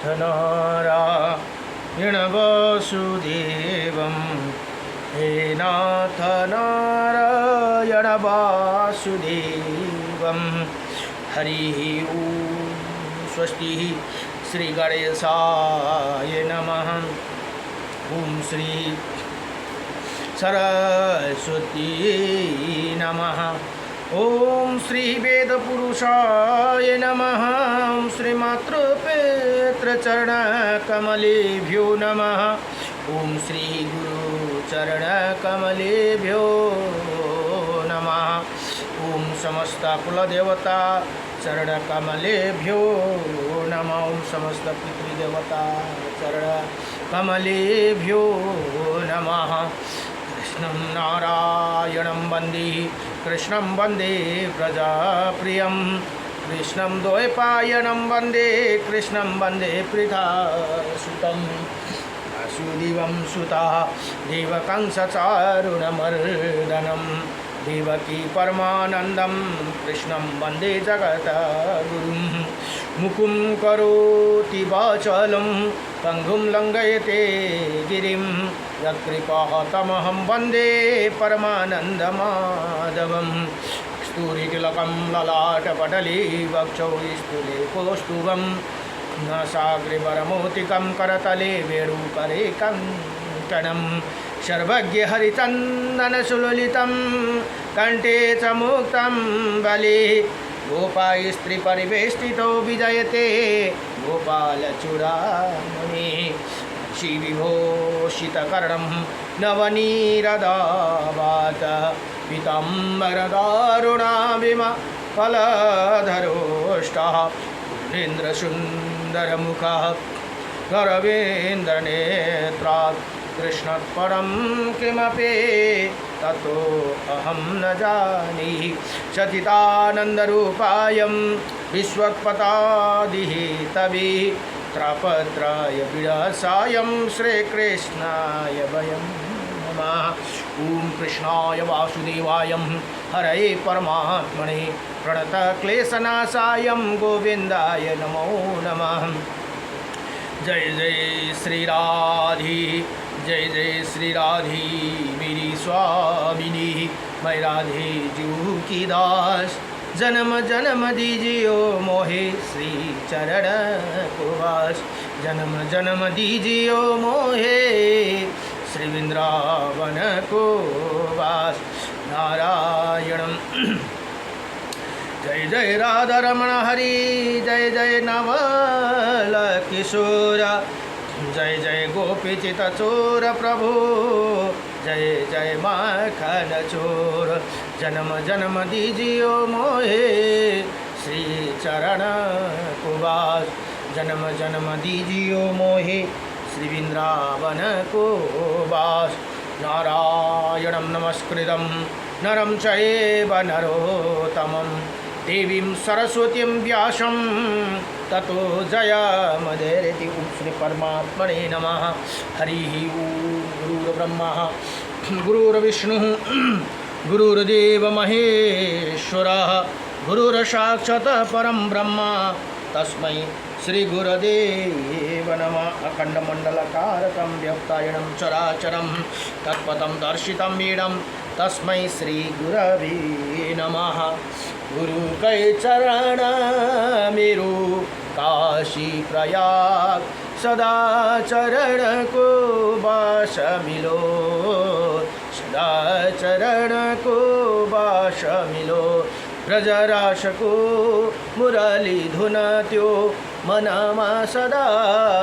नारायण वासुदेवं हे नाथ नारायण वासुदेवं हरिः ॐ स्वस्ति श्री गणेशाय नमः। ओम श्री सरस्वती नमः। ओम श्री वेद पुरुषाय नमः। ओम श्री मातृपितृचरण कमलेभ्यो नमः। ओम श्री गुरु चरण कमलेभ्यो नमः। ओम समस्त कुलदेवता चरण कमलेभ्यो नमः। ओम समस्त पितृदेवता चरण कमलेभ्यो नमः। कृष्णं नारायणं वन्दे कृष्णं वन्दे प्रजाप्रियं कृष्णं द्वैपायनं वन्दे कृष्णं वन्दे पृथासुतं वासुदेवं सुता देवकं सचारुणमर्दनं देवकी परमानन्दं कृष्णं वन्दे जगद्गुरुं मुकुं करोति वाचालं पंगुं लंघयते गिरिं यत्कृपातमहं वन्दे परमानन्दमाधवं स्तूरितिलकं ललाटपटले वक्षौ स्थूले कौस्तुभं नासाग्रवरमौक्तिकं करतले वेणुकरे कङ्कणं सर्वज्ञहरिचन्दनसुललितं कण्ठे च मुक्तं बले गोपाय स्त्री परिवेष्टितो विजयते गोपालचूडामणि शिविभूषितकर्णं नवनीरदावात पीताम्बरदारुणाभिम फलधरोष्टः इन्द्रसुन्दरमुखः गरवेन्द्रनेत्रात् कृष्णपरं किमपि ततो अहं न जानीहि सचिदानन्दरूपायं विश्वक्पतादिः तवे त्रपत्राय विलासायं श्रीकृष्णाय वयं नमः। ॐ कृष्णाय वासुदेवाय हरये परमात्मने प्रणतक्लेशनाशायं गोविन्दाय नमो नमः। जय जय श्री राधे जय जय श्री राधे मेरी स्वामिनी मैं राधे जू की दास जन्म जन्म दीजियो मोहे श्री चरण को वास जन्म जन्म दीजियो मोहे श्री वृंदावन को वास नारायणं जय जय राधा रमण हरि जय जय नवल किशोर जय जय गोपीचित चोर प्रभु जय जय माखन चोर जन्म जन्म दीजियो मोहे श्री चरण को वास जन्म जन्म दीजियो मोहे श्री वृंदावन को वास नारायणं नमस्कृतं नरं चैव नरोत्तमं देवीं सरस्वतीं व्यासं ततो जयमुदीरयति। ॐ श्री परमात्मने नमः। हरिः ॐ गुरुर्ब्रह्मा गुरुर्विष्णुः गुरुर्देव महेश्वरः गुरुर्साक्षात् परं ब्रह्म तस्मै श्री गुरुदेव नमः। अखण्डमण्डलकारकं व्यक्तायनं चराचरं तत्पदं दर्शितं मीडं तस्मै श्री गुरवे नमः। गुरु कै चरण मेरो काशी प्रयाग सदा चरण को बास मिलो सदा चरण को बास मिलो ब्रजरास को मुरली धुन त्यो मनमा सदा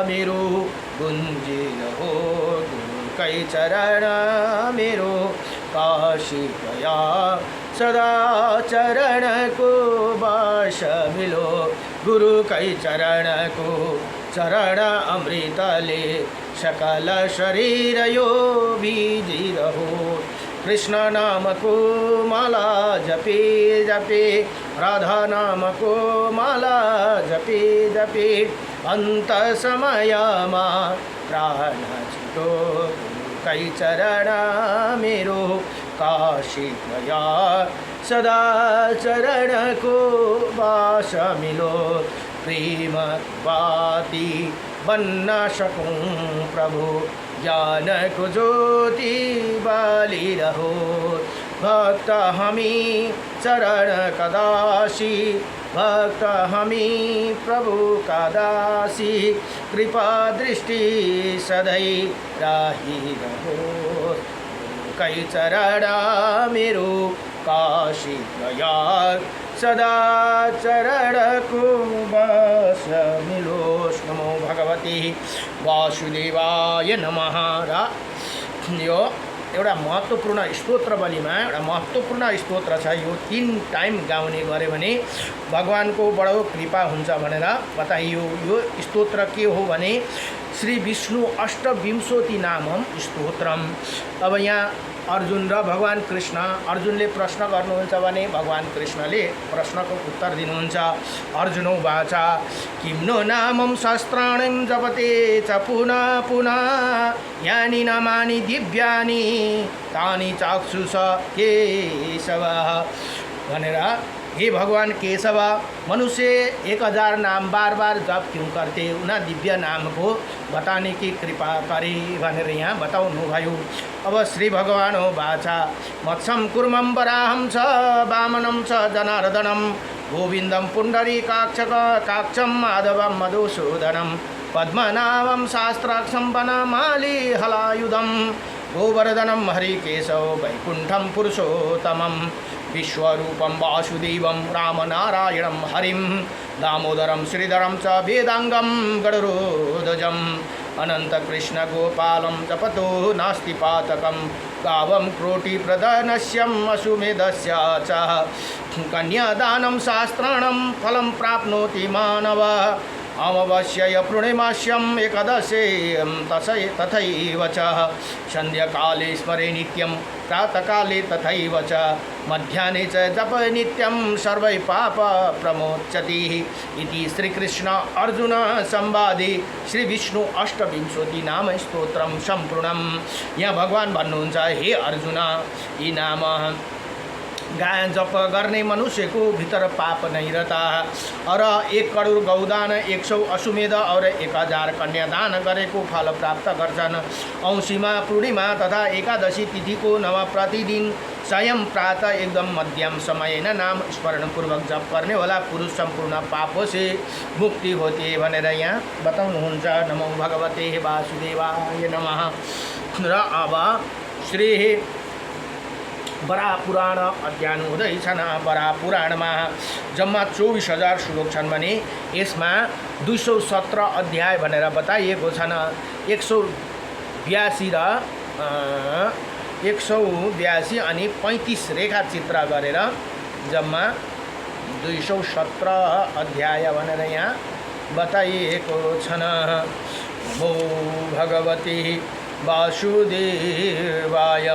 मेरो गुंजिन हो। गुरु कै चरण मेरो काशी प्रयाग सदा चरण को बास मिलो गुरु कै चरण को चरण अमृत ले सकल शरीर यो बीजी रहो। कृष्ण नाम को माला जपे जपे राधा नाम को माला जपे जपे अंत समय मा प्राण छुटो कै चरण मेरो काशी प्रयाग सदा चरण को वास मिलो प्रेम बाती बन न सकूं प्रभु, ज्ञान को ज्योति बाली रहो। भक्त हमी चरण कदासी, भक्त हमी प्रभु का दासी, कृपा दृष्टि सदै राही रहो। कई चरण मेरो काशी प्रयाग, सदा चरण को बस मिलोस्। नमो भगवती वासुदेवाय नमः। र यो एउटा महत्त्वपूर्ण स्तोत्र बलिमा एउटा महत्त्वपूर्ण स्तोत्र छ। यो 3 टाइम गाउने गऱ्यो भने भगवानको बडो कृपा हुन्छ भनेर बताइयो। यो स्तोत्र के हो भने श्री विष्णु अष्टविंशति नामम स्तोत्रम। अब यहाँ अर्जुन र भगवान कृष्ण, अर्जुनले प्रश्न गर्नुहुन्छ भने भगवान कृष्णले प्रश्नको उत्तर दिनुहुन्छ। अर्जुनो वाचा किं नो नामं शस्त्राणि जपते च पुनः पुनः, यानि नामानि दिव्यानि तानि चाक्षुष केशव भनेर। हे भगवान केशव, मनुष्य 1000 नाम बार बार जप क्यों करते, उन्हें दिव्य नाम को बताने की कृपा करे भनेर यहाँ बताउनु भयो। अब श्री भगवान हो वाचा मत्सम कुर्मं वराहं च वामनं च जनार्दनं, गोविन्दं पुण्डरीकाक्षं माधवं मधुसूदनं, पद्मनाभं शास्त्राक्षं वनमाली हलायुधं, गोवर्धनं हरिकेशव वैकुण्ठं पुरुषोत्तमं, विश्वरूपं वासुदेवं रामनारायणं हरिं, दामोदरं श्रीधरं च वेदांगं गरुडध्वजम्, अनन्तकृष्ण गोपालं जपतो नास्ति पातकं, गावं क्रोटिप्रदनस्यम् अश्वमेधस्य च, कन्यादानं शास्त्राणं फलं प्राप्नोति मानव, अमावास्याय पूर्णिमास्याम् एकादशे तथैव च, सन्ध्याकाले स्मरे नित्यं प्रातःकाले तथैव च, मध्याह्ने च जप नित्यं सर्वै पाप प्रमोच्यति इति श्रीकृष्ण अर्जुन संवादे श्री विष्णु अष्टविंशति नाम स्तोत्रम सम्पूर्णम। यहाँ भगवान भन्नुहुन्छ, हे अर्जुन, यी नाम गायन जप गर्ने मनुष्यको भित्र पाप नहीं रहता। और 1 करोड गौदान, 100 अश्वमेध और 1000 कन्यादान गरेको फल प्राप्त गर्छन्। औँसीमा पूर्णिमा तथा एकादशी तिथिको नव प्रतिदिन स्वयं प्रातः एकदम मध्यम समय नाम स्मरणपूर्वक जप गर्ने होला पुरुष सम्पूर्ण पापों से मुक्ति होती है भनेर यहाँ बताउनुहुन्छ। नमो भगवते वासुदेवाय नमः। र अब श्री वराह पुराण अध्ययन हुँदैछन्। वराह पुराणमा जम्मा 24,000 श्लोक छन् भने यसमा 217 अध्याय भनेर बताइएको छन्। 182 र 182 अनि 35 रेखा चित्र गरेर जम्मा 217 अध्याय भनेर यहाँ बताइएको छन्। नमो भगवते वासुदेवाय।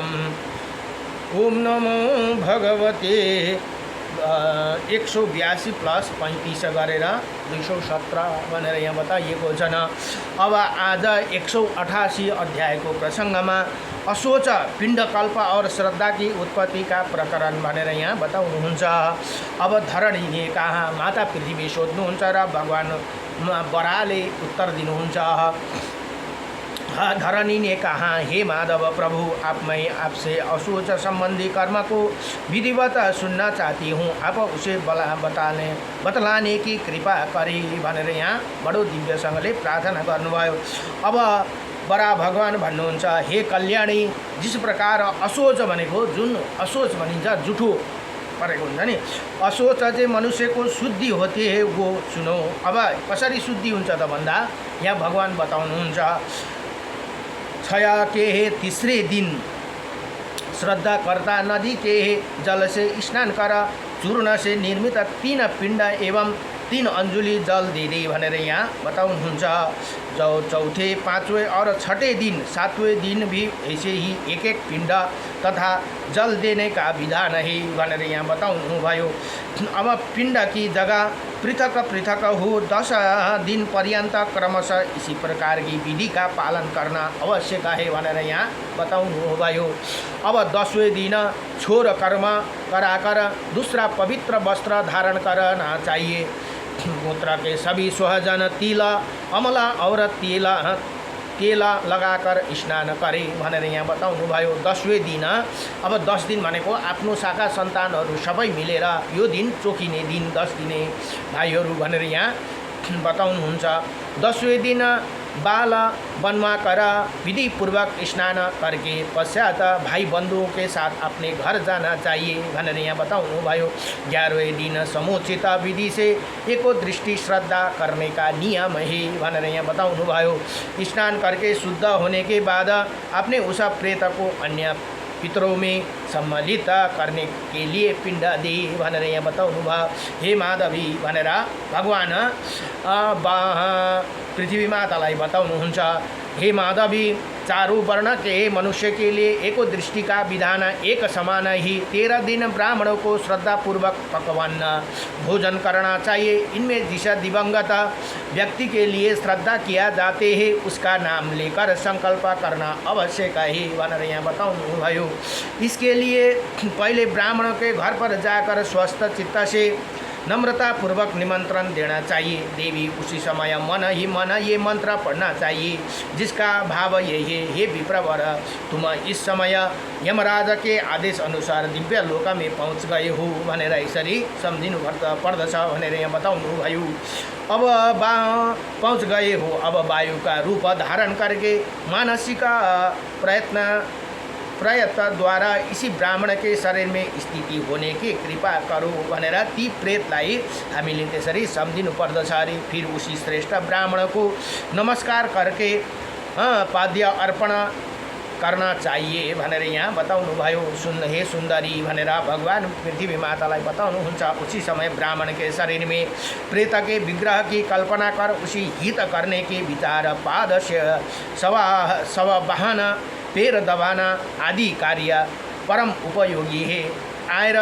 ओम नमो भगवते 182 प्लस 35 गरेर 217 भनेर यहाँ बताइएको छन्। अब आज 188 अध्यायको प्रसङ्गमा असोच पिण्डकल्प और श्रद्धा की उत्पत्ति का प्रकरण भनेर यहाँ बताउनुहुन्छ। अब धरणी ने कहा, माता पृथ्वी सोध्नुहुन्छ र भगवान वराहले उत्तर दिनुहुन्छ। धरणी ने कहा, हे माधव प्रभु, आप मैं आपसे अशोच संबंधी कर्म को विधिवत सुनना चाहती हूँ, आप उसे बतलाने की कृपा करी भनेर यहाँ बडो दिव्यसँगले प्रार्थना गर्नुभयो। अब वराह भगवान भन्नुहुन्छ, हे कल्याणी, जिस प्रकार अशोच भनेको जुन अशोच भनिन्छ जुठो परेको हुन्छ नि, अशोच चाहिँ मनुष्यको शुद्धि होती है वो सुनो। अब कसरी शुद्धि हुन्छ त भन्दा यहाँ भगवान बताउनुहुन्छ, छया के तीसरे दिन श्रद्धा करता नदी के जल से स्नान कर, चूर्ण से निर्मित 3 पिंड एवं 3 अंजुली जल दे दे भनेर यहाँ बताउनुहुन्छ। जो चौथे, 5वें और 6ठे दिन, 7वें दिन भी ऐसे ही 1-1 पिंड तथा जल देने का विधान है भनेर यहाँ बताउनु भयो। अब पिंड की जगह पृथक पृथक हो 10 दिन पर्यंत क्रमशः इसी प्रकार की विधि का पालन करना आवश्यक है भनेर यहाँ बताउनु भयो। अब 10वें दिन छोर कर्म कराकर दूसरा पवित्र वस्त्र धारण करना चाहिए। गोत्र के सभी स्वजन तिल अमला और केला लगाकर स्नान करे भनेर यहाँ बताउनुभयो। 10वें दिन, अब 10 दिन भनेको आफ्नो शाखा सन्तानहरू सबै मिलेर यो दिन चोखिने दिन, 10 दिने भाइहरू भनेर यहाँ बताउनुहुन्छ। 10वें दिन बाल बनवा कर विधि पूर्वक स्नान करके पश्चात भाई बंधुओं के साथ अपने घर जाना चाहिए भनेर यहाँ बताउनु भयो। 11वें दिन समुचित विधि से एको दृष्टि श्रद्धा करने का नियम है भनेर यहाँ बताउनु भयो। स्नान करके शुद्ध होने के बाद अपने उस प्रेत को अन्य पितरों में सम्मिलित करने के लिए पिंड दे भनेर यहाँ बताउनु भयो। हे माधवी भनेर भगवान पृथ्वी मातालाई बताउनुहुन्छ। हे माधवी, चारों वर्ण के मनुष्य के लिए एको दृष्टि का विधान एक समान ही 13 दिन ब्राह्मणों को श्रद्धापूर्वक पकवान भोजन करना चाहिए। इनमें जिस दिवंगत व्यक्ति के लिए श्रद्धा किया जाते हैं उसका नाम लेकर संकल्प करना आवश्यक है भनेर यहाँ बताउनु भयो। इसके लिए पहले ब्राह्मणों के घर पर जाकर स्वस्थ चित्त से नम्रता पूर्वक निमंत्रण देना चाहिए। देवी उसी समय मन ही मन ये मंत्र पढ़ना चाहिए जिसका भाव यही है, हे विप्रवर, तुम इस समय यमराज के आदेश अनुसार दिव्य लोक में पहुँच गए हो भनेर यसरी सम्झिनु पर्दछ भनेर यहाँ बताउनु भयो। अब पहुँच गए हो, अब वायु का रूप धारण करके मानसिक प्रयत्न द्वारा इसी ब्राह्मण के शरीर में स्थिति होने की कृपा करो भनेर ती प्रेतलाई हामीले त्यसरी सम्झिनु पर्दछ अरे। फिर उसी श्रेष्ठ ब्राह्मण को नमस्कार करके पाद्य अर्पण करना चाहिए भनेर यहाँ बताउनु भयो। हे सुन्दरी भनेर भगवान पृथ्वी मातालाई बताउनुहुन्छ। उसी समय ब्राह्मण के शरीर में प्रेत के विग्रह की कल्पना कर उसी हित करने के विचार पाद सवा वाहन पैर दबाना आदि कार्य परम उपयोगी है। आएर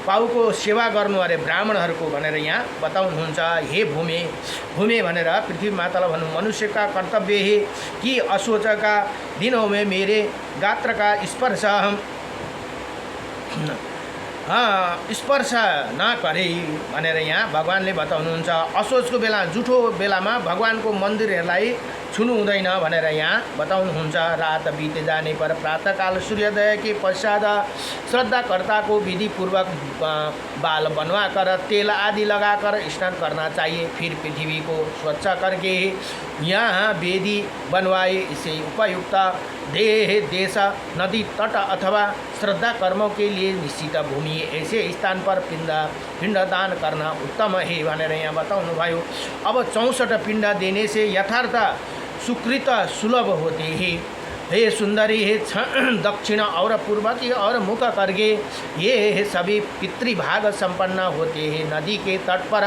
पाउको सेवा गर्नु अरे ब्राह्मणहरूको भनेर यहाँ बताउनुहुन्छ। हे भूमि भनेर पृथ्वी मातालाई भन्नु, मनुष्य का कर्तव्य है कि असोच का दिनों में मेरे गात्र का स्पर्श नगरे भनेर यहाँ भगवानले बताउनुहुन्छ। असोचको बेला, जुठो बेलामा भगवानको मन्दिरहरूलाई छुनु हुँदैन भनेर यहाँ बताउनुहुन्छ। रात बीते जाने पर प्रातःकाल सूर्योदय के पश्चात श्रद्धाकर्ता को विधि पूर्वक बाल बनवा कर तेल आदि लगाकर स्नान करना चाहिए। फिर पृथ्वी को स्वच्छ करके यहाँ वेदी बनवाए। इसे उपयुक्त देह, देश, नदी तट अथवा श्रद्धा कर्मों के लिए निश्चित भूमि ऐसे स्थान पर पिंडदान करना उत्तम है भनेर यहाँ बताउनु भयो। अब 64 पिंड देने से यथार्थ सुकृत सुलभ होते हैं। हे सुंदरी, हे दक्षिण और पूर्व की और मुख करके ये सभी पितृभाग संपन्न होते हैं। नदी के तट पर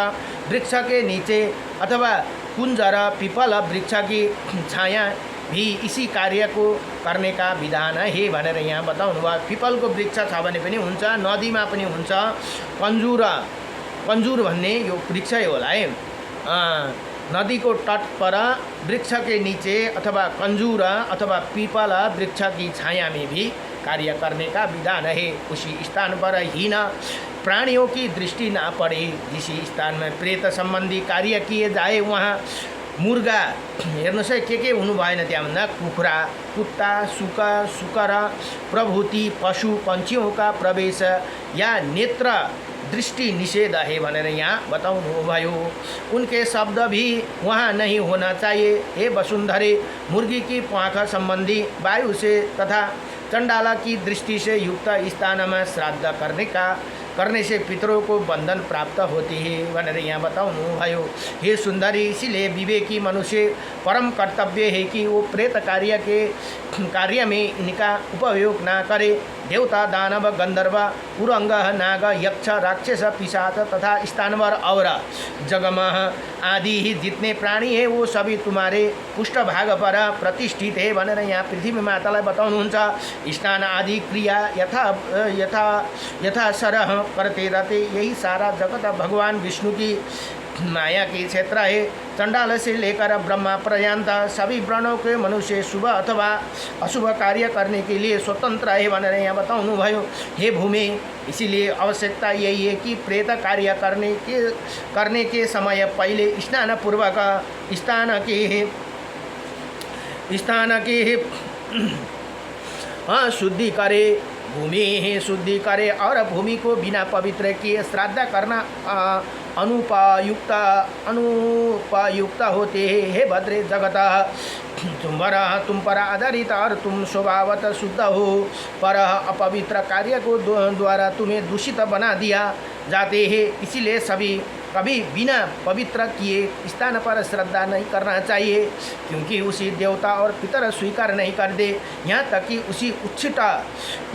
वृक्ष के नीचे अथवा कुंजर पीपल वृक्ष की छाया भी इसी कार्य को करने का विधान है भनेर यहाँ बताउनु भयो। पिपलको वृक्ष छ भने पनि हुन्छ, नदीमा पनि हुन्छ। कन्जुर भन्ने यो वृक्षै होला है। नदी को तट पर वृक्ष के नीचे अथवा कंजूर अथवा पीपल वृक्ष की छाया में भी कार्य करने का विधान है। उसी स्थान पर हीन प्राणियों की दृष्टि ना पड़े। जिस स्थान में प्रेत संबंधी कार्य किए जाए वहाँ मुर्गा, हेर्नुहोस् है के हुनु भएन त्यहाँ भन्दा कुखुरा, कुत्ता, सुकर प्रभृति पशु पंछियों का प्रवेश या नेत्र दृष्टि निषेध है भनेर यहाँ बताउनु भयो। उनके शब्द भी वहाँ नहीं होना चाहिए। हे वसुंधरे, मुर्गी की प्वाँख संबंधी वायु से तथा चंडाला की दृष्टि से युक्त स्थान में श्राद्ध करने से पितरों को बंधन प्राप्त होती है भनेर यहाँ बताउनु भयो। हे सुंदरी, इसीलिए विवेकी मनुष्य परम कर्तव्य है कि वो प्रेत कार्य में इनका उपयोग ना करे। देवता, दानव, गंधर्व, पुरंग, नाग, यक्ष, राक्षस, पिशाच तथा स्थानवर और जगमह आदि ही जितने प्राणी है वो सभी तुम्हारे पृष्ठभाग पर प्रतिष्ठित है भनेर यहाँ पृथ्वी मातालाई बताउनुहुन्छ। स्नान आदि क्रिया यथा सरह करते रहते यही सारा जगत भगवान विष्णु की माया के क्षेत्र है। चंडाल से लेकर ब्रह्मा पर्यंत सभी वर्णों के मनुष्य शुभ अथवा अशुभ कार्य करने के लिए स्वतंत्र है भनेर यहाँ बताउनु भयो। हे भूमि, इसीलिए आवश्यकता यही है कि प्रेत कार्य करने के समय पहले स्नान पूर्वक स्थान की शुद्धि करे, भूमि शुद्धि करे और भूमि को बिना पवित्र किए श्राद्ध करना अनुपयुक्त होते हैं। हे भद्रे जगत, तुम पर आधारित और तुम स्वभावतः शुद्ध हो, पर अपवित्र कार्य को द्वारा तुम्हें दूषित बना दिया जाते हैं। इसीलिए सभी कभी बिना पवित्र किए स्थान पर श्रद्धा नहीं करना चाहिए, क्योंकि उसी देवता और पितर स्वीकार नहीं करते। यहाँ तक कि उसी उच्छिष्ट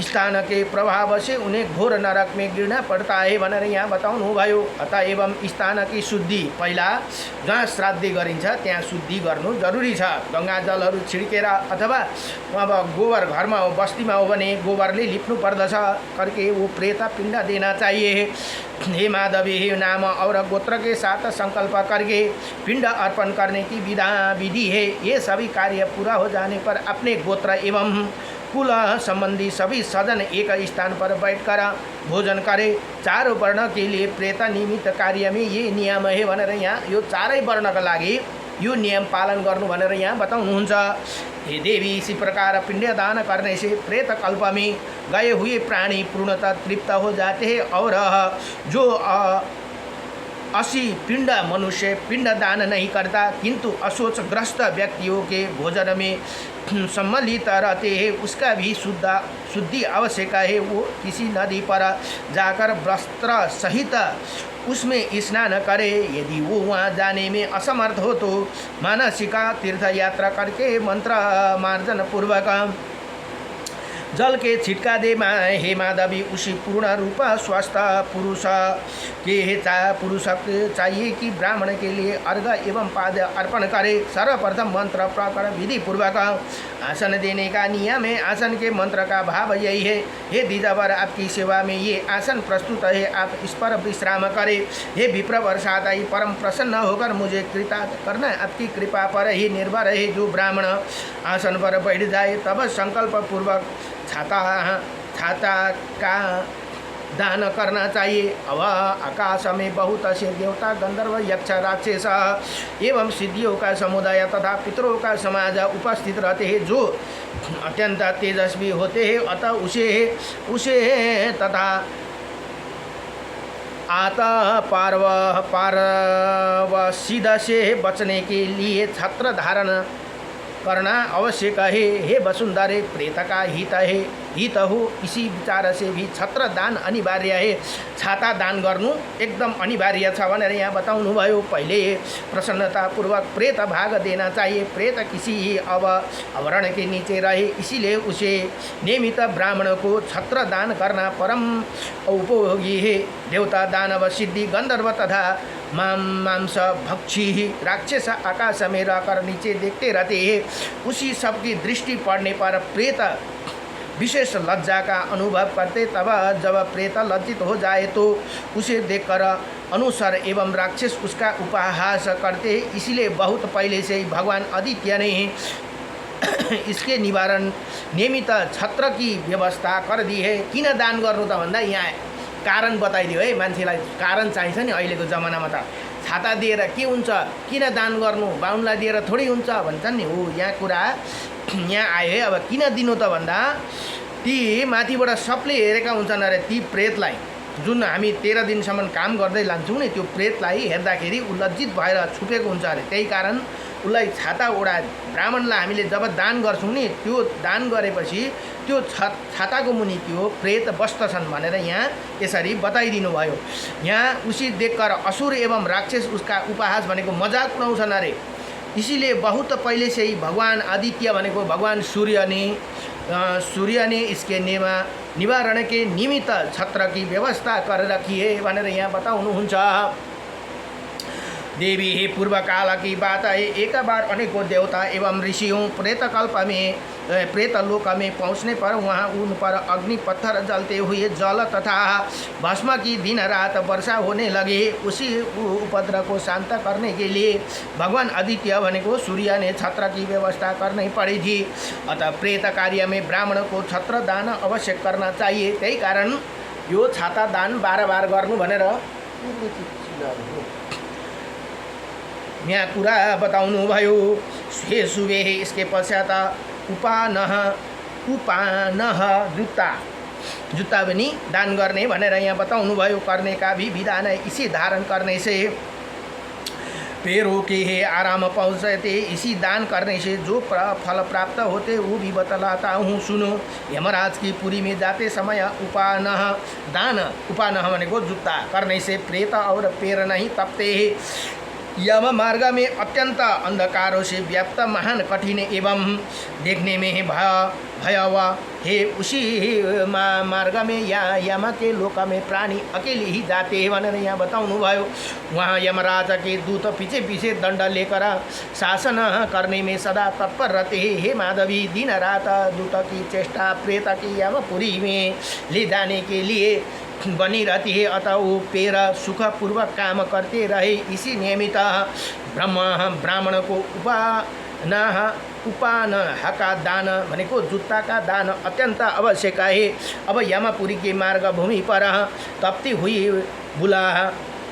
स्थान के प्रभाव से उन्हें घोर नरक में गिरना पड़ता है भनेर यहाँ बताउनु भयो। अतः एवं स्थान की शुद्धि पहिला जहाँ श्राद्ध गरिन्छ त्यहाँ शुद्धि गर्नु जरुरी छ। गङ्गा जलहरू छिड्केर अथवा अब गोबर घरमा हो बस्तीमा हो भने गोबरले लिप्नु पर्दछ करके वो प्रेत पिण्ड देना चाहिए। हे माधवी, हे नाम और गोत्र के साथ संकल्प करके पिंड अर्पण करने की विधि है। ये सभी कार्य पूरा हो जाने पर अपने गोत्र एवं कुल संबंधी सभी सजन एक स्थान पर बैठकर भोजन करे। चारों वर्ण के लिए प्रेत निमित्त कार्य में ये नियम है भनेर यहाँ यो चारै वर्णका लागि यो नियम पालन गर्नु भनेर यहाँ बताउनुहुन्छ। हे देवी, इसी प्रकार पिंडदान करने से प्रेत कल्प में गए हुए प्राणी पूर्णतः तृप्त हो जाते हैं और जो 80 पिंड मनुष्य पिंड दान नहीं करता किंतु अशोचग्रस्त व्यक्तियों के भोजन में सम्मिलित रहते हैं, उसका भी शुद्धि आवश्यक है। वो किसी नदी पर जाकर वस्त्र सहित उसमें स्नान करे। यदि वो वहाँ जाने में असमर्थ हो तो मानसिक तीर्थ यात्रा करके मंत्र मार्जन पूर्वक जल के छिटका दे। हे माधवी, उसी पूर्ण रूप स्वस्थ पुरुष चाहिए कि ब्राह्मण के लिए अर्घ एवं पाद्य अर्पण करे। सर्वप्रथम मंत्र प्रकरण विधि पूर्वक आसन देने का नियम है। आसन के मंत्र का भाव यही है, हे द्विजवर, आपकी सेवा में ये आसन प्रस्तुत है, आप इस पर विश्राम करें। हे विप्र वर्षादायी, परम प्रसन्न होकर मुझे कृतार्थ करना आपकी कृपा पर ही निर्भर है। जो ब्राह्मण आसन पर बैठ जाए तब संकल्प पूर्वक छाता का दान करना चाहिए। अब आकाश में बहुत से देवता, गंधर्व, यक्ष, राक्षस एवं सिद्धियों का समुदाय तथा पितरों का समाज उपस्थित रहते हैं जो अत्यंत तेजस्वी होते हैं। अतः उसे तथा पारवसिद से बचने के लिए छत्र धारण करना आवश्यक है। हे वसुंधरे, प्रेत का हित हो, इसी विचार से भी छत्र दान अनिवार्य है। छाता दान गर्नु एकदम अनिवार्य छ भनेर यहाँ बताउनु भयो। पहले प्रसन्नतापूर्वक प्रेत भाग देना चाहिए। प्रेत किसी आवरण के नीचे रहे, इसीलिए उसे नियमित ब्राह्मण को छत्र दान करना परम उपयोगी है। देवता, दानव, सिद्धि, गंधर्व तथा मांस भक्षी राक्षस आकाश में रहकर नीचे देखते रहते हैं। उसी सब की दृष्टि पड़ने पर प्रेत विशेष लज्जा का अनुभव करते। तब जब प्रेत लज्जित हो जाए तो उसे देखकर अनुसर एवं राक्षस उसका उपहास करते हैं। इसलिए बहुत पहले से ही भगवान आदित्य ने इसके निवारण नियमित छत्र की व्यवस्था कर दी है। किन दान गर्नु त भन्दा यहाँ कारण बताइदियो है। मान्छेलाई कारण चाहिन्छ नि। अहिलेको जमानामा त छाता दिएर के हुन्छ, किन दान गर्नु, बाहुनलाई दिएर थोरै हुन्छ भन्छन् नि। हो, यहाँ कुरा यहाँ आयो है। अब किन दिनु त भन्दा ती माथिबाट सबले हेरेका हुन्छन् अरे ती प्रेतलाई, जुन हामी 13 दिनसम्म काम गर्दै लान्छौँ नि, त्यो प्रेतलाई हेर्दाखेरि उ लज्जित भएर छुपेको हुन्छ अरे। त्यही कारण उसलाई छाता ओढा ब्राह्मणलाई हामीले जब दान गर्छौँ नि, त्यो दान गरेपछि त्यो छाताको मुनि त्यो प्रेत बस्दछन् भनेर यहाँ यसरी बताइदिनु भयो। यहाँ उसी देखकर असुर एवं राक्षस उसका उपहास भनेको मजाक उडाउँछन् अरे। इसीलिए बहुत पहले से ही भगवान आदित्य भनेको भगवान सूर्य ने इसके निवारण के निमित्त छत्र की व्यवस्था कर रखी है भनेर यहाँ बताउनुहुन्छ। देवी हे पूर्व काल की बात है, एक बार अनेकों देवता एवं ऋषियों प्रेत लोक में पहुँचने पर वहाँ उन पर अग्नि पत्थर जलते हुए जल तथा भस्म की दिन रात वर्षा होने लगे। उसी उपद्रव को शांत करने के लिए भगवान आदित्य भने को सूर्य ने छत्र की व्यवस्था करनी पड़ी थी। अतः प्रेत कार्य में ब्राह्मण को छत्र दान अवश्य करना चाहिए। त्यही कारण यो छाता दान बार गर्नु भनेर यहाँ कुरा बताउनु भयो। हे सुबे, इसके पश्चात उपानह जुत्ता पनि दान गर्ने भनेर यहाँ बताउनु भयो। करने का भी विधान है, इसे धारण करने से पैरों के आराम पहुँचते, इसी दान करने से जो फल प्राप्त होते वो भी बतलाता हूँ, सुनो। यमराज की पुरी में जाते समय उपानह भनेको जुत्ता करने से प्रेत और पैर नहीं तपते हैं। यम मार्ग में अत्यंत अंधकारों से व्याप्त महान कठिन एवं देखने में भयावह है। उसी मार्ग में यम के लोक में प्राणी अकेले ही जाते हैं भनेर यहाँ बताउनु भयो। वहाँ यमराज के दूत पीछे पीछे दंड लेकर शासन करने में सदा तत्पर रहते हैं। हे माधवी, दिन रात दूत की चेष्टा प्रेत की यमपुरी में ले जाने के लिए बनी रहती है। अतः वो पैर सुखपूर्वक काम करते रहे। इसी नियमित ब्राह्मण को उपानह का दान भनेको जुत्ता का दान अत्यंत आवश्यक है। अब यमपुरी के मार्ग भूमि पर तपती हुई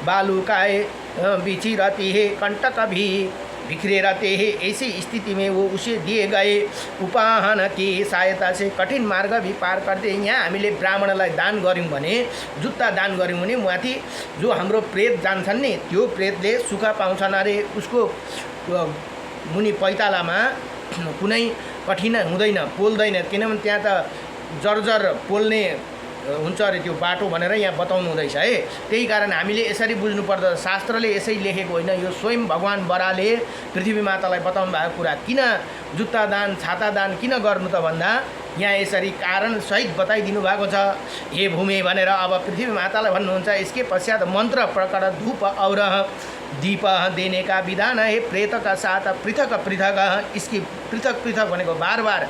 बालुकाएँ बिछी रहती है, कंटक भी बिखरे रहते हैं। ऐसी स्थिति में वो उसे दिए गए उपाहन की सहायता से कठिन मार्ग भी पार करते। यहाँ हामीले ब्राह्मणलाई दान गऱ्यौँ भने, जुत्ता दान गऱ्यौँ भने माथि जो हाम्रो प्रेत जान्छन् नि, त्यो प्रेतले सुख पाउँछन् अरे। उसको मुनि पैतालामा कुनै कठिन हुँदैन, पोल्दैन, किनभने त्यहाँ त जर्जर पोल्ने हुन्छ अरे त्यो बाटो भनेर यहाँ बताउनु हुँदैछ है। त्यही कारण हामीले यसरी बुझ्नुपर्छ। शास्त्रले यसै लेखेको होइन, यो स्वयं भगवान बराले पृथ्वी मातालाई बताउनु भएको कुरा। किन जुत्ता दान छाता दान किन गर्नु त भन्दा यहाँ यसरी कारण सहित बताइदिनु भएको छ। हे भूमि भनेर अब पृथ्वी मातालाई भन्नुहुन्छ। इसके पश्चात मंत्र प्रकट धूप और दीप देने का विधान है। प्रेत का साथ पृथक पृथक, इसकी पृथक पृथक भनेको बार बार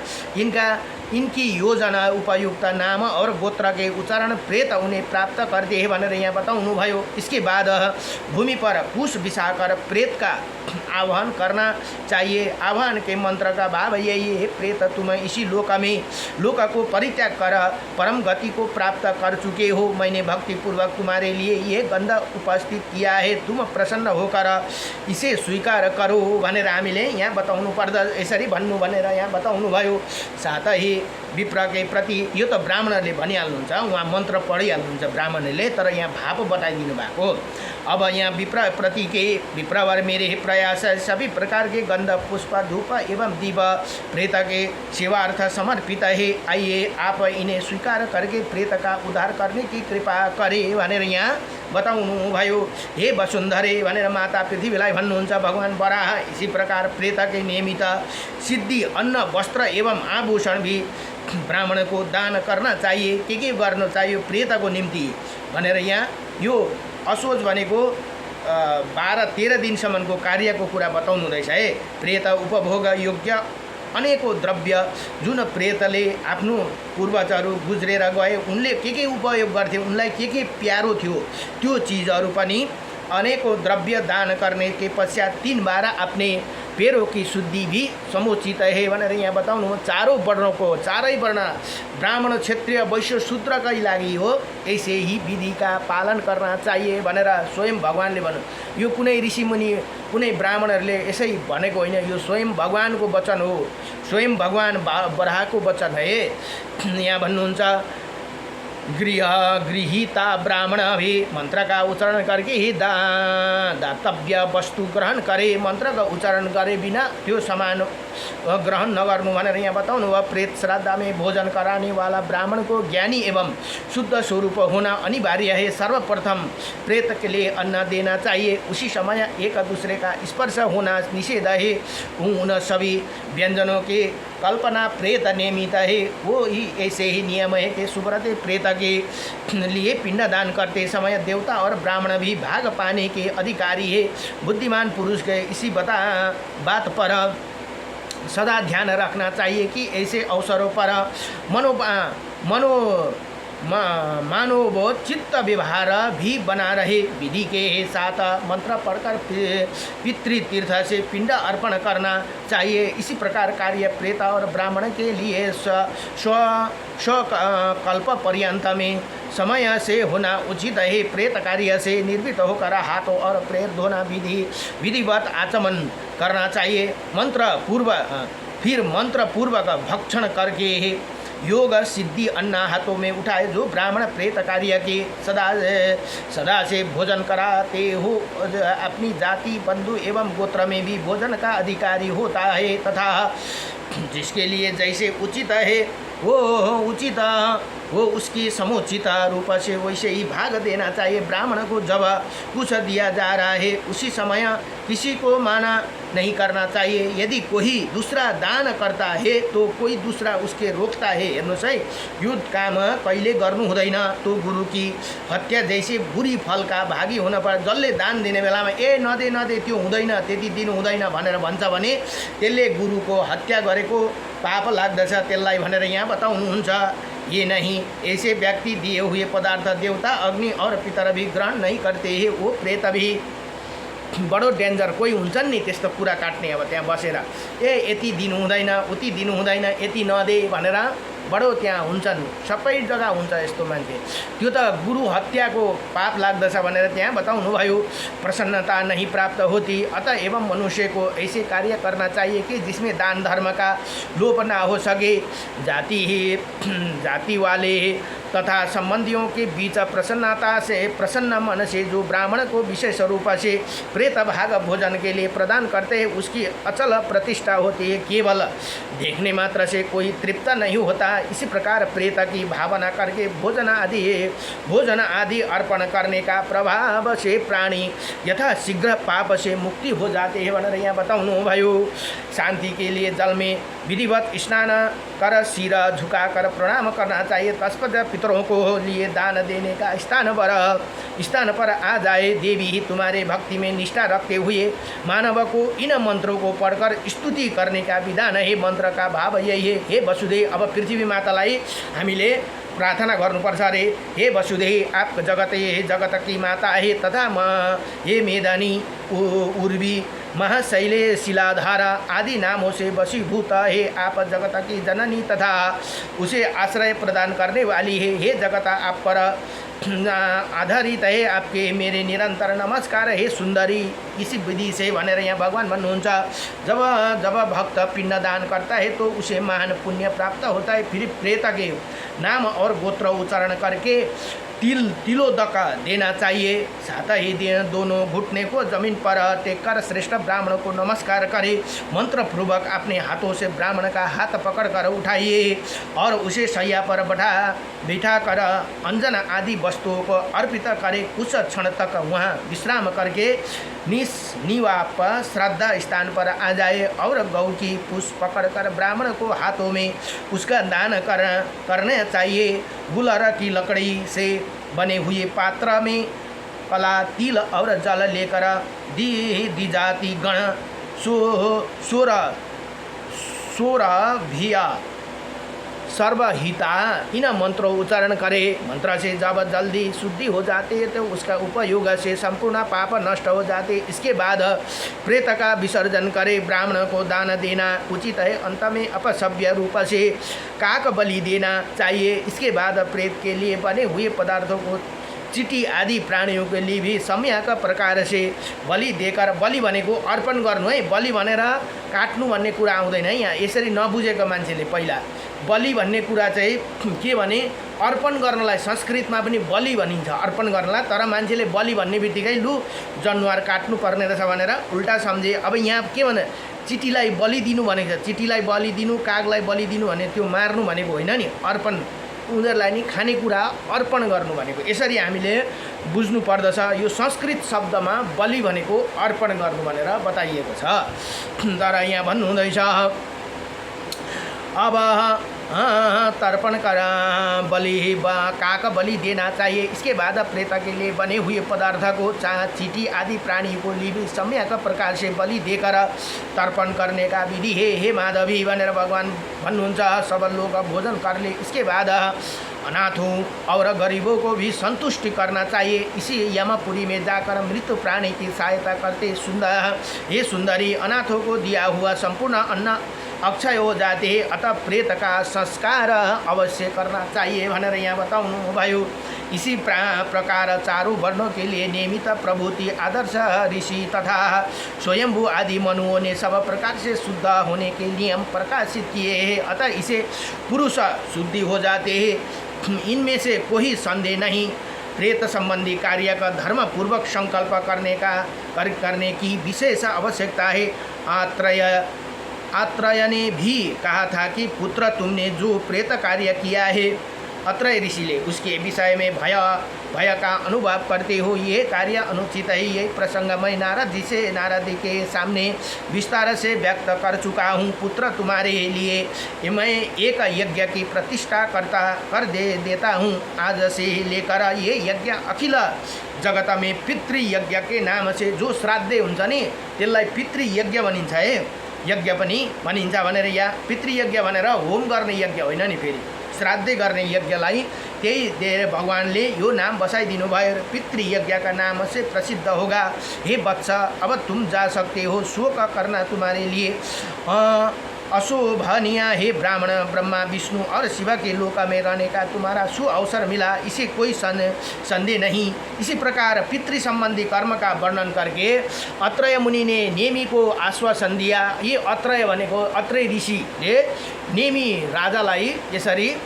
इनकी योजना उपयुक्त नाम और गोत्र के उच्चारण प्रेत उन्हें प्राप्त करते हैं भनेर यहाँ बताउनु भयो। इसके बाद भूमि पर कुश बिछाकर प्रेत का आह्वान करना चाहिए। आह्वान के मंत्र का भाव यही है, प्रेत तुम इसी लोक को परित्याग कर परम गति को प्राप्त कर चुके हो। मैंने भक्ति पूर्वक तुम्हारे लिए ये गंध उपस्थित किया है, तुम प्रसन्न होकर इसे स्वीकार करो भनेर हामीले यहाँ बताउनु पर्दा यसरी भन्नु भनेर यहाँ बताउनु भयो। साथ ही विप्र के प्रति यो त ब्राह्मणले भनिहाल्नुहुन्छ, उहाँ मन्त्र पढिहाल्नुहुन्छ ब्राह्मणले, तर यहाँ भाव बताइदिनु भएको। अब यहाँ विप्र प्रति के विप्रवर मेरे प्रयास सभी प्रकार के गंध पुष्प धूप एवं दीप प्रेत के सेवार्थ समर्पित है। आइए आप इन्हें स्वीकार करके प्रेत का उद्धार करने की कृपा करे भनेर यहाँ बताउनु भयो। हे वसुन्धरे भनेर माता पृथ्वीलाई भन्नुहुन्छ भगवान बराह। इसी प्रकार प्रेत के नियमित सिद्धि अन्न वस्त्र एवं आभूषण भी ब्राह्मण को दान करना चाहिए। के गर्न चाहियो प्रेत को निम्ति भनेर यहाँ यो असोज भनेको 12-13 दिनसम्मको कार्यको कुरा बताउनु हुँदैछ है। प्रेत उपभोग योग्य अनेकौं द्रव्य जुन प्रेतले आफ्नो पूर्वजहरू गुज्रेर गए, उनले के उपयोग गर्थे, उनलाई के प्यारो थियो, त्यो चीजहरू पनि अनेकों द्रव्य दान करने के पश्चात 3 बार अपने पैरों की शुद्धि भी समुचित है भनेर यहाँ बताउनु। चारों वर्णों को, चारै वर्ण ब्राह्मण क्षत्रिय वैश्य शूद्रकै लागि हो, ऐसे ही विधि का पालन करना चाहिए भनेर स्वयं भगवानले भन्नु। यो कुनै ऋषिमुनि कुनै ब्राह्मणहरूले यसै भनेको होइन, यो स्वयं भगवानको वचन हो, स्वयं भगवान बराहको वचन है। यहाँ भन्नुहुन्छ गृहीता ब्राह्मण भी मंत्र का उच्चारण करके ही दातव्य वस्तु ग्रहण करे। मंत्र का उच्चारण करे बिना त्यो समान ग्रहण नगर्नु भनेर यहाँ बताउनु। वह प्रेत श्राद्ध में भोजन कराने वाला ब्राह्मण को ज्ञानी एवं शुद्ध स्वरूप होना अनिवार्य है। सर्वप्रथम प्रेत के लिए अन्न देना चाहिए, उसी समय एक दूसरे का स्पर्श होना निषेध है। उन सभी व्यंजनों के कल्पना प्रेत नियमित है, वो ही ऐसे ही नियम है कि सुब्रत प्रेत के लिए पिंडदान करते समय देवता और ब्राह्मण भी भाग पाने के अधिकारी है। बुद्धिमान पुरुष के इसी बात पर सदा ध्यान रखना चाहिए कि ऐसे अवसरों पर मानव चित्त व्यवहार भी बना रहे। विधि के साथ मंत्र पढ़कर पितृतीर्थ से पिंड अर्पण करना चाहिए। इसी प्रकार कार्य प्रेत और ब्राह्मण के लिए स्वकल्प पर्यंत में समय से होना उचित है। प्रेत कार्य से निर्मित होकर हाथों और पैर धोना विधिवत आचमन करना चाहिए। फिर मंत्र पूर्वक भक्षण करके योग सिद्धि अन्ना हाथों में उठाए। जो ब्राह्मण प्रेत कार्य के सदा से भोजन कराते हो अपनी जाति बंधु एवं गोत्र में भी भोजन का अधिकारी होता है तथा जिसके लिए जैसे उचित है वो उसकी समुचित रूप से वैसे ही भाग देना चाहिए। ब्राह्मण को जब कुछ दिया जा रहा है उसी समय किसी को माना नहीं करना चाहिए। यदि कोई दूसरा दान करता है तो कोई दूसरा उसके रोकता है। हेर्नुहोस् है, युद्ध काम कहिले गर्नु हुँदैन तो गुरु की हत्या जैसे बुरी फलका भागी हुन पर्छ। जसले दान दिने बेलामा नदे त्यो हुँदैन, त्यति दिनु हुँदैन भनेर भन्छ भने त्यसले गुरुको हत्या गरेको पाप लाग्दछ, त्यसलाई भनेर यहाँ बताउनुहुन्छ। ये नहीं, ऐसे व्यक्ति दिए हुए पदार्थ देवता अग्नि और पितर भी ग्रहण नहीं करते हैं। वो प्रेत भी बडो डेन्जर कोही हुन्छन् नि त्यस्तो कुरा काट्ने, अब त्यहाँ बसेर यति दिनु हुँदैन उति दिनु हुँदैन यति नदे भनेर बडो त्यहाँ हुन्छन्, सबै जग्गा हुन्छ यस्तो मान्छे। त्यो त गुरु हत्याको पाप लाग्दछ भनेर त्यहाँ बताउनु भयो। प्रसन्नता नहीं प्राप्त होती, अतः एवं मनुष्य को ऐसे कार्य करना चाहिए कि जिसमें दान धर्म का लोप ना हो सके। जाति वाले तथा संबंधियों के बीच प्रसन्न मन से जो ब्राह्मण को विशेष रूप से प्रेत भाग भोजन के लिए प्रदान करते हैं उसकी अचल प्रतिष्ठा होती है। केवल देखने मात्र से कोई तृप्त नहीं होता। इसी प्रकार प्रेत की भावना करके भोजन आदि अर्पण करने का प्रभाव से प्राणी यथा शीघ्र पाप से मुक्ति हो जाते हैं भनेर यहाँ बताउनु भयो। शांति के लिए जल में विधिवत स्नान कर सिर झुकाकर प्रणाम करना चाहिए। तत्पश्चात पितरों को लिए दान देने का स्थान पर आ जाए। देवी ही तुम्हारे भक्ति में निष्ठा रखते हुए मानव को इन मंत्रों को पढ़कर स्तुति करने का विधान है। मंत्र का भाव यही है, हे वसुदेव। अब पृथ्वी मातालाई हामीले प्रार्थना गर्नुपर्छ अरे। हे वसुदेव, आप जगत की माता है तथा हे मेदानी उर्वी महाशैले शिलाधारा आदि नामों से वशीभूत है। आप जगत की जननी तथा उसे आश्रय प्रदान करने वाली है। हे जगत, आप पर आधारित है, आपके मेरे निरंतर नमस्कार है सुंदरी। इसी विधि से भनेर यहाँ भगवान भन्नुहुन्छ। जब भक्त पिंडदान करता है तो उसे महान पुण्य प्राप्त होता है। फिर प्रेत के नाम और गोत्र उच्चारण करके तिलोदक देना चाहिए। साथ ही दोनों घुटने को जमीन पर टेक कर श्रेष्ठ ब्राह्मण को नमस्कार करे। मंत्र पूर्वक अपने हाथों से ब्राह्मण का हाथ पकड़कर उठाइए और उसे शैया पर बिठा कर अंजन आदि वस्तुओं को अर्पित करे। कुछ क्षण तक वहाँ विश्राम करके निवाप श्रद्धा स्थान पर आ जाए और गौ की पूछ पकड़कर ब्राह्मण को हाथों में उसका दान करना चाहिए। गुलर की लकड़ी से बने हुए पात्र में कला तिल और जल लेकर दी जाती गण सोरभिया सर्वहिता इन मंत्रों उच्चारण करे। मंत्र से जब जल्दी शुद्धि हो जाती है तो उसका उपयोग से संपूर्ण पाप नष्ट हो जाते। इसके बाद प्रेत का विसर्जन करे। ब्राह्मण को दान देना उचित है। अंत में अपसभ्य रूप से काक बलि देना चाहिए। इसके बाद प्रेत के लिए बने हुए पदार्थों को चिटी आदि प्राणियों के लिए भी सम्यक प्रकार से बलि देकर, बलि भनेको अर्पण गर्नु है, बलि भनेर काट्नु भन्ने कुरा आउँदैन है। यहाँ यसरी नबुझेको मान्छेले पहिला बलि भन्ने कुरा चाहिँ के भने अर्पण गर्नलाई संस्कृतमा पनि बलि भनिन्छ अर्पण गर्नलाई। तर मान्छेले बलि भन्ने बित्तिकै लु जनावर काट्नु पर्ने रहेछ भनेर उल्टा सम्झे। अब यहाँ के भने चिटीलाई बलि दिनु भनेको छ। चिटीलाई बलि दिनु, कागलाई बलि दिनु भने त्यो मार्नु भनेको होइन नि, अर्पण उनीहरूलाई नि खानेकुरा अर्पण गर्नु भनेको। यसरी हामीले बुझ्नु पर्दछ। यो संस्कृत शब्दमा बलि भनेको अर्पण गर्नु भनेर बताइएको छ। तर यहाँ भन्नुहुँदैछ अब तर्पण कर बलि काक बलि देना चाहिए। इसके बाद प्रेत के लिए बने हुए पदार्थ को चींटी आदि प्राणी को लिपि सम्यक प्रकार से बलि देकर तर्पण करने का विधि है। हे माधवी भनेर भगवान भन्नुहुन्छ, सब लोग भोजन कर ले। इसके बाद अनाथों और गरीबों को भी संतुष्टि करना चाहिए। इसी यमपुरी में जाकर मृत्यु प्राणी की सहायता करते सुंदर हे सुंदरी, अनाथों को दिया हुआ संपूर्ण अन्न अक्षय हो जाते हैं, अतः प्रेत का संस्कार अवश्य करना चाहिए भनेर यहाँ बताउनु भयो। इसी प्रकार चारों वर्णों के लिए नियमित प्रभूति आदर्श ऋषि तथा स्वयंभू आदि मनुओं ने सब प्रकार से शुद्ध होने के नियम प्रकाशित किए हैं, अतः इसे पुरुष शुद्धि हो जाते हैं। इनमें से कोई संदेह नहीं। प्रेत संबंधी कार्य का धर्म पूर्वक संकल्प करने की विशेष आवश्यकता है। आत्रेय ने भी कहा था कि पुत्र, तुमने जो प्रेत कार्य किया है, अत्रेय ऋषि ले उसके विषय में भय का अनुभव करते हो, ये कार्य अनुचित है। ये प्रसंग मैं नारद जी के सामने विस्तार से व्यक्त कर चुका हूँ। पुत्र, तुम्हारे लिए मैं एक यज्ञ की प्रतिष्ठा कर देता हूँ। आज से लेकर ये यज्ञ अखिल जगत में पितृयज्ञ के नाम से जो श्राद्धे हुन्छ नि त्यसलाई पितृयज्ञ भनिन्छ है। यज्ञ पनि भनिन्छ भनेर या पितृयज्ञ भनेर होम गर्ने यज्ञ होइन नि, फेरि श्राद्धे गर्ने यज्ञलाई त्यही दिएर भगवानले यो नाम बसाइदिनु भयो। पितृयज्ञ का नाम से प्रसिद्ध होगा। हे वत्स, अब तुम जा सकते हो। शोक करना तुम्हारे लिए अशोभनीय है। ब्राह्मण, ब्रह्मा, विष्णु और शिव के लोक में रहने का तुम्हारा सुअवसर मिला, इसे कोई संदेह नहीं। इसी प्रकार पितृ संबंधी कर्म का वर्णन करके अत्रेय मुनि ने नेमी को आश्वासन दिया। ये अत्रेय भनेको अत्रेय ऋषिले नेमी राजालाई यसरी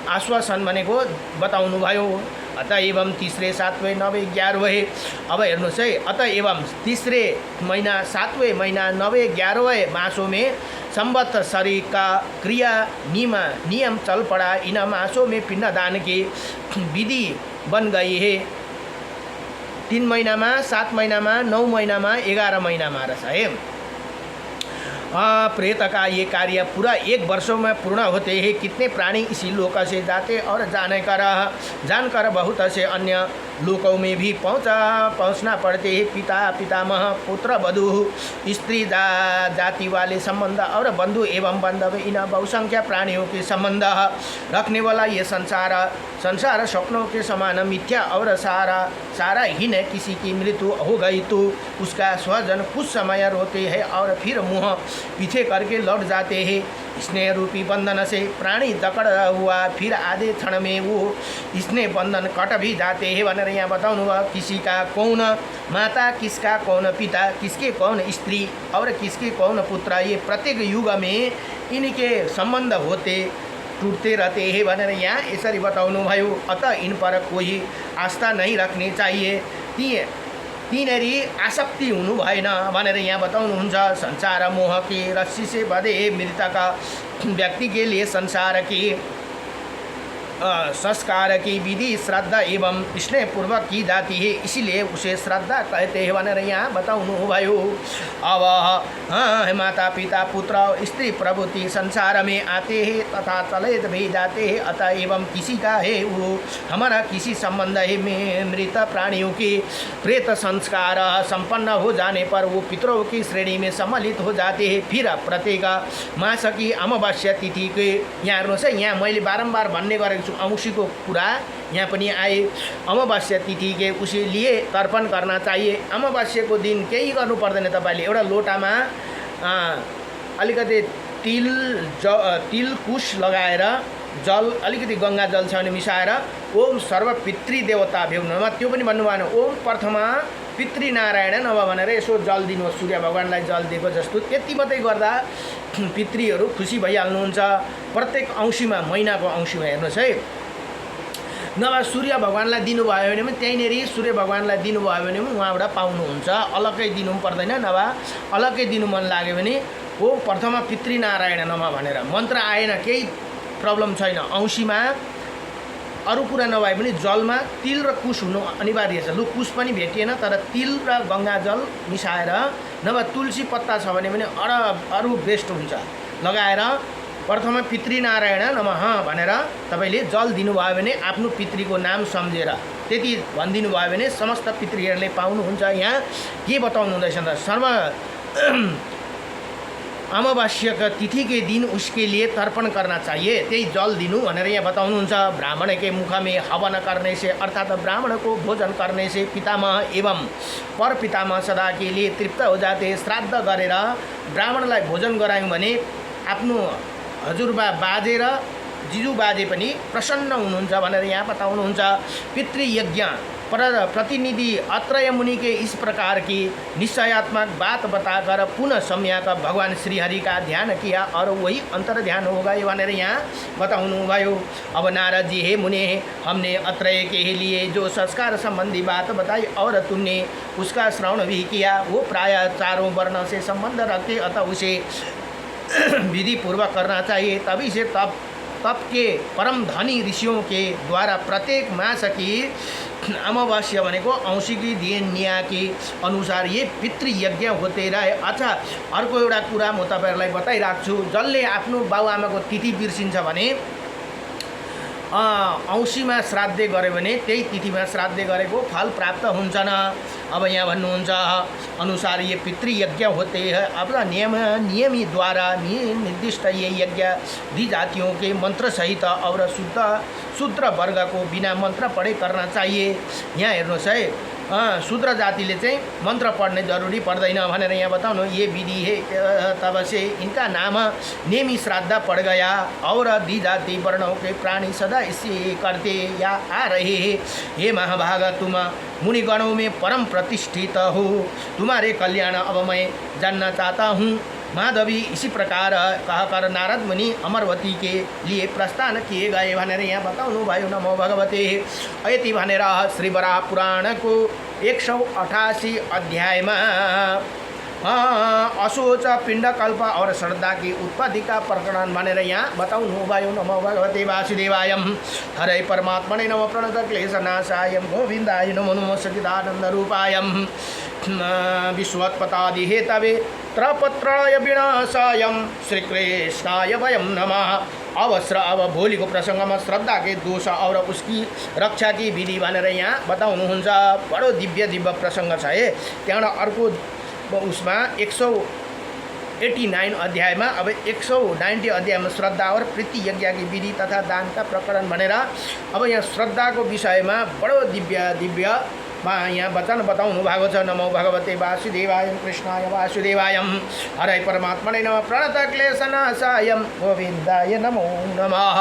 आश्वासन भनेको बताउनु भयो। अतः एवं तीसरे सातवें नवे 11वें, अब हेर्नुहोस् है, अतः एवं तीसरे महीना 7वें महीना 9वें 11वें मासों में संवत्सरी का क्रिया नियम चल पड़ा। इन मासों में पिंडदान की विधि बन गई है। 3 महीनामा, 7 महीनामा, 9 महीनामा, 11 महीनामा रस है। प्रेत का ये कार्य पूरा 1 वर्षों में पूर्ण होते हैं। कितने प्राणी इसी लोक से जाते और जानकर बहुत से अन्य लोकों में भी पहुंचना पड़ते हैं। पिता, पितामह, पुत्र, वधू, स्त्री जाति वाले संबंध और बंधु एवं बांधव, इन बहुसंख्या प्राणियों के संबंध रखने वाला ये संसार स्वप्नों के समान मिथ्या और सारा हीन। किसी की मृत्यु हो गई तो उसका स्वजन कुछ समय रोते हैं और फिर मुँह पीछे करके लौट जाते हैं। स्नेह रूपी बंधन से प्राणी जकड़ हुआ, फिर आधे क्षण में वो स्नेह बंधन कट भी जाते हैं भनेर यहाँ बताउनु भयो। किसी का कौन माता, किसका कौन पिता, किसके कौन स्त्री और किसके कौन पुत्र, ये प्रत्येक युग में इनके संबंध होते टूटते रहते हैं भनेर यहाँ यसरी बताउनु भयो। अतः इन पर कोई आस्था नहीं रखनी चाहिए। तिनीहरी आसक्ति हुनु भएन भनेर यहाँ बताउनुहुन्छ। संसार मोह की रस्सी से बधे मृतक व्यक्ति के लिए संस्कार की विधि श्रद्धा एवं स्नेहपूर्वक की जाती है, इसीलिए उसे श्रद्धा कहते हैं भनेर यहाँ बताउनु भयो। अब माता, पिता, पुत्र, स्त्री प्रभुति संसार में आते हैं तथा चले भी जाते हैं। अतः एवं किसी का है वो हमारा किसी संबंध है। मृत प्राणियों के प्रेत संस्कार संपन्न हो जाने पर वो पितरों की श्रेणी में सम्मिलित हो जाते हैं। फिर प्रत्येक मास की अमावस्या तिथि के, यहाँ हेर्नुहोस् है, यहाँ मैले बारम्बार भन्ने गरेको छु औँसीको कुरा यहाँ पनि आए। अमावस्या तिथि के उसी लिए तर्पण करना चाहिए। अमावस्याको दिन केही गर्नु पर्दैन। तपाईले एउटा लोटामा अलिकति तिल कुश लगाएर जल, अलिकति गंगा जल छ भने मिसाएर ओम सर्व पितृ देवता भ्यौ नमः, त्यो पनि भन्नु भएन। ओम प्रथमा पितृनारायण नमः भनेर यसो जल दिनुहोस्, सूर्य भगवानलाई जल दिएको जस्तो। त्यति मात्रै गर्दा पितृहरू खुसी भइहाल्नुहुन्छ। प्रत्येक औँसीमा, महिनाको औँसीमा हेर्नुहोस् है, नभए सूर्य भगवानलाई दिनुभयो भने पनि त्यहीँनिर सूर्य भगवानलाई दिनुभयो भने पनि उहाँबाट पाउनुहुन्छ। अलग्गै दिनु पर्दैन। नभए अलग्गै दिनु मन लाग्यो भने ओम प्रथमा पितृनारायण नमः भनेर मन्त्र आएन, केही प्रब्लम छैन। औँसीमा अरू कुरा नभए पनि जलमा तिल र कुश हुनु अनिवार्य छ। लु, कुश पनि भेटिएन तर तिल र गंगा जल मिसाएर, नभए तुलसी पत्ता छ भने पनि अरू बेस्ट हुन्छ, लगाएर प्रथम पितृनारायण नमः भनेर तपाईँले जल दिनुभयो भने आफ्नो पितृको नाम सम्झेर त्यति भनिदिनु भयो भने समस्त पितृहरूले पाउनुहुन्छ। यहाँ के बताउनु हुँदैछ त, सर्व अमावस्या का तिथि के दिन उसके लिए तर्पण करना चाहिए, त्यही जल दिनु भनेर यहाँ बताउनुहुन्छ। ब्राह्मण के मुख में हवन करने से अर्थात ब्राह्मण को भोजन करने से पितामह एवं पर पितामह सदा के लिए तृप्त हो जाते। श्राद्ध गरेर ब्राह्मणलाई भोजन गरायौँ भने आफ्नो हजुरबा बाजे र जिजु बाजे पनि प्रसन्न हुनुहुन्छ भनेर यहाँ बताउनुहुन्छ। पितृयज्ञ प्रतिनिधि अत्रय मुनि के इस प्रकार की निश्चयात्मक बात बताकर पुनः सम्यक भगवान श्रीहरि का ध्यान किया और वही अंतर ध्यान हो गए भनेर यहाँ बताउनु भयो। अब नारद जी, हे मुने, हमने अत्रय के लिए जो संस्कार संबंधी बात बताई और तुमने उसका श्रवण भी किया, वो प्राय चारों वर्ण से संबंध रखते, अतः उसे विधि पूर्वक करना चाहिए। तभी से तप के परम धनी ऋषियों के द्वारा प्रत्येक मास की अमावस्या भनेको औँसीकी दिन निया के अनुसार ये पितृयज्ञ होते रहे। अच्छा, अर्को एउटा कुरा म तपाईहरुलाई बताइराख्छु छु। जसले आफ्नो बाउआमाको तिथि बिर्सिन्छ भने औँसीमा श्राद्ध गर्यो भने त्यही तिथिमा श्राद्ध गरेको फल प्राप्त हुन्छ न। अब यहाँ भन्नुहुन्छ अनुसार ये पितृयज्ञ होते हैं। अब नियमी द्वारा निर्दिष्ट ये यज्ञ दी जातियों के मंत्र सहित और शूद्र वर्ग को बिना मंत्र पढ़े करना चाहिए। यहाँ हेर्नुहोस् है, शूद्र जातिले चाहिँ मंत्र पढ़ने जरूरी पर्दैन भनेर यहाँ बताउनु। ये विधि है, तब से इनका नाम नेमी श्राद्ध पड़ गया और दी जाति वर्णों के प्राणी सदा इसे करते या आ रहे हैं। हे महाभाग, तुम मुनिगणों में परम प्रतिष्ठित हो, तुम्हारे कल्याण अब मैं जानना चाहता हूँ। माधवी इसी प्रकार कहकर नारद मुनि अमरवती के लिए प्रस्थान किए गए भनेर यहाँ बताउनु भयो। नमो भगवते। यति भनेर श्री वराह पुराण को 188 अध्याय में अशोच पिंडकल्प और श्रद्धा की उत्पत्ति का प्रकरण भनेर यहाँ बताउनु भयो। नमो भगवते वासुदेवाय। हरे परमात्मने नमो प्रणत क्लेशनाशाय गोविन्दाय नमो नमो सच्चिदानंद रूपाय विश्वोत्पत्ति हेतवे त्रपत्रय विनाशाय श्रीकृष्णाय वयम नमः। अब भोलि को प्रसंग में श्रद्धा के दोष और उसकी रक्षा की विधि भनेर यहाँ बताउनुहुन्छ। बडो दिव्य प्रसंग छ है। त्यहाँबाट अर्को उसमा 189 अध्याय में, अब 190 अध्याय में श्रद्धा और प्रीति यज्ञ की विधि तथा दान का प्रकरण भनेर अब यहाँ श्रद्धा को विषय में बडो दिव्य यहाँ वचन बताउनु भएको छ। नमो भगवते वासुदेवाय कृष्णाय वासुदेवाय। हरे परमात्मने नमः प्रणत क्लेशनाशाय गोविन्दाय नमो नमः।